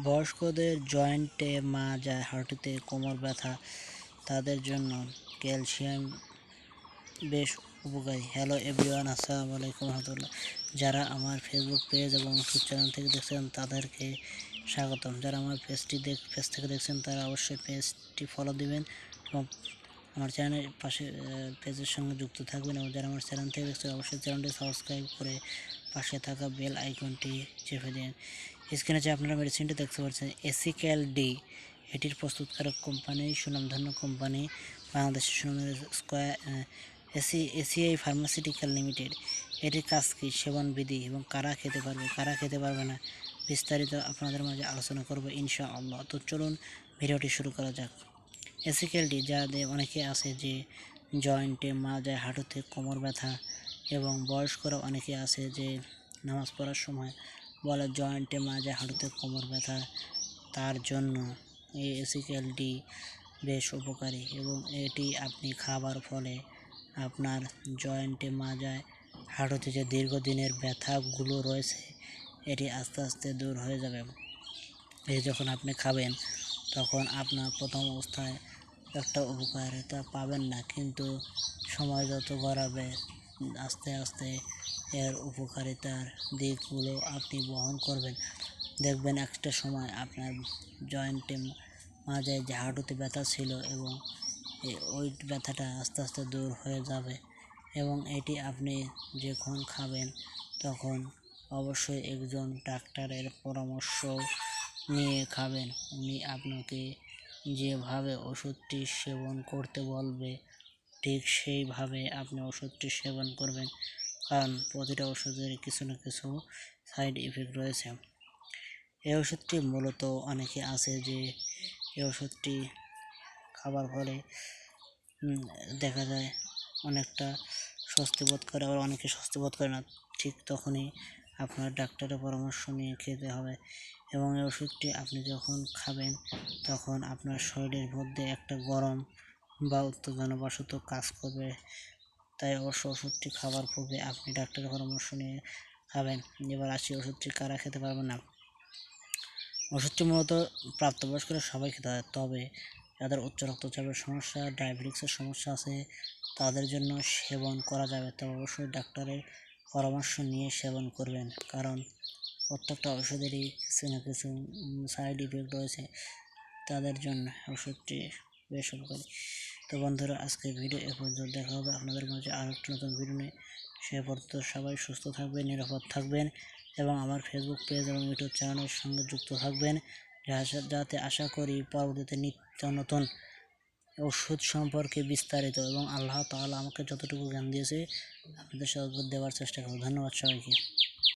বয়স্কদের জয়েন্টে, মাজা, হাঁটুতে কোমর ব্যথা তাদের জন্য ক্যালসিয়াম বেশ উপকারী। হ্যালো এভরিওয়ান, আসসালামু আলাইকুম রহমতুল্লাহ। যারা আমার ফেসবুক পেজ এবং ইউটিউব চ্যানেল থেকে দেখছেন তাদেরকে স্বাগতম। যারা আমার পেজ থেকে দেখছেন তারা অবশ্যই পেজটি ফলো দিবেন এবং আমার চ্যানেলের পাশে পেজের সঙ্গে যুক্ত থাকবেন, এবং যারা আমার চ্যানেল থেকে দেখছেন অবশ্যই চ্যানেলটি সাবস্ক্রাইব করে পাশে থাকা বেল আইকনটি চেপে দিন। স্ক্রিনে যে আপনারা মেডিসিনটি দেখতে পাচ্ছেন এসিক্যাল ডি, এটির প্রস্তুতকারক কোম্পানি সুনামধন্য কোম্পানি বাংলাদেশের সুনামের এসিআই ফার্মাসিউটিক্যাল লিমিটেড। এটির কাজ কী, সেবন বিধি এবং কারা খেতে পারবে না বিস্তারিত আপনাদের মাঝে আলোচনা করব ইনশাআল্লাহ। তো চলুন ভিডিওটি শুরু করা যাক। এসিক্যাল ডি যাদের অনেকে আছে যে জয়েন্টে, মাজায়, হাঁটুতে কোমর ব্যথা, এবং বয়স্করা অনেকে আছে যে নামাজ পড়ার সময় বলে জয়েন্টে, মাজায়, হাঁটুতে কোমর ব্যথা, তার জন্য এই এসিক্যাল ডি বেশ উপকারী। এবং এটি আপনি খাবার ফলে আপনার জয়েন্টে, মাজায়, হাঁটুতে যে দীর্ঘদিনের ব্যথাগুলো রয়েছে এটি আস্তে আস্তে দূর হয়ে যাবে। এই যখন আপনি খাবেন তখন আপনার প্রথম অবস্থায় একটা উপকারিতা পাবেন না, কিন্তু সময় যত গড়াবে আস্তে আস্তে এর উপকারিতার দিকগুলো আপনি বহন করবেন। দেখবেন একটা সময় আপনার জয়েন্টে, মাঝে যে হাঁটুতে ব্যথা ছিল এবং ওই ব্যথাটা আস্তে আস্তে দূর হয়ে যাবে। এবং এটি আপনি যখন খাবেন তখন অবশ্যই একজন ডাক্তারের পরামর্শ নিয়ে খাবেন। উনি আপনাকে যেভাবে ওষুধটি সেবন করতে বলবে ঠিক সেইভাবে আপনি ওষুধটি সেবন করবেন, কারণ প্রতিটা ওষুধের কিছু না কিছু সাইড ইফেক্ট রয়েছে। এই ওষুধটি মূলত অনেকে আছে যে এই ওষুধটি খাবার ফলে দেখা যায় অনেকটা স্বস্তি বোধ করে, আবার অনেকে স্বস্তি বোধ করে না। ঠিক তখনই আপনার ডাক্তারের পরামর্শ নিয়ে খেতে হবে। এবং এই ওষুধটি আপনি যখন খাবেন তখন আপনার শরীরের মধ্যে একটা গরম বা উত্তেজনাবশত কাজ করবে, তাই অবশ্য ওষুধটি খাবার পূর্বে আপনি ডাক্তারের পরামর্শ নিয়ে খাবেন। এবার আসি ওষুধটি কারা খেতে পারবে না। ওষুধটি মূলত প্রাপ্তবয়স্করা সবাই খেতে হয়, তবে যাদের উচ্চ রক্তচাপের সমস্যা, ডায়াবেটিক্সের সমস্যা আছে তাদের জন্য সেবন করা যাবে, তবে অবশ্যই ডাক্তারের পরামর্শ নিয়ে সেবন করবেন, কারণ প্রত্যেকটা ওষুধেরই কিছু না কিছু সাইড ইফেক্ট রয়েছে। তাদের জন্য ওষুধটি বেশ উপকারী। তো বন্ধুরা, আজকের ভিডিও এ পর্যন্ত। দেখা হবে আপনাদের মাঝে আর একটি নতুন ভিডিও নিয়ে। সে পর্যন্ত সবাই সুস্থ থাকবেন, নিরাপদ থাকবেন এবং আমার ফেসবুক পেজ এবং ইউটিউব চ্যানেলের সঙ্গে যুক্ত থাকবেন, যাতে আশা করি পরবর্তীতে নিত্য নতুন ওষুধ সম্পর্কে বিস্তারিত এবং আল্লাহ তাআলা আমাকে যতটুকু জ্ঞান দিয়েছে আপনাদের সাথে দেওয়ার চেষ্টা করব। ধন্যবাদ সবাইকে।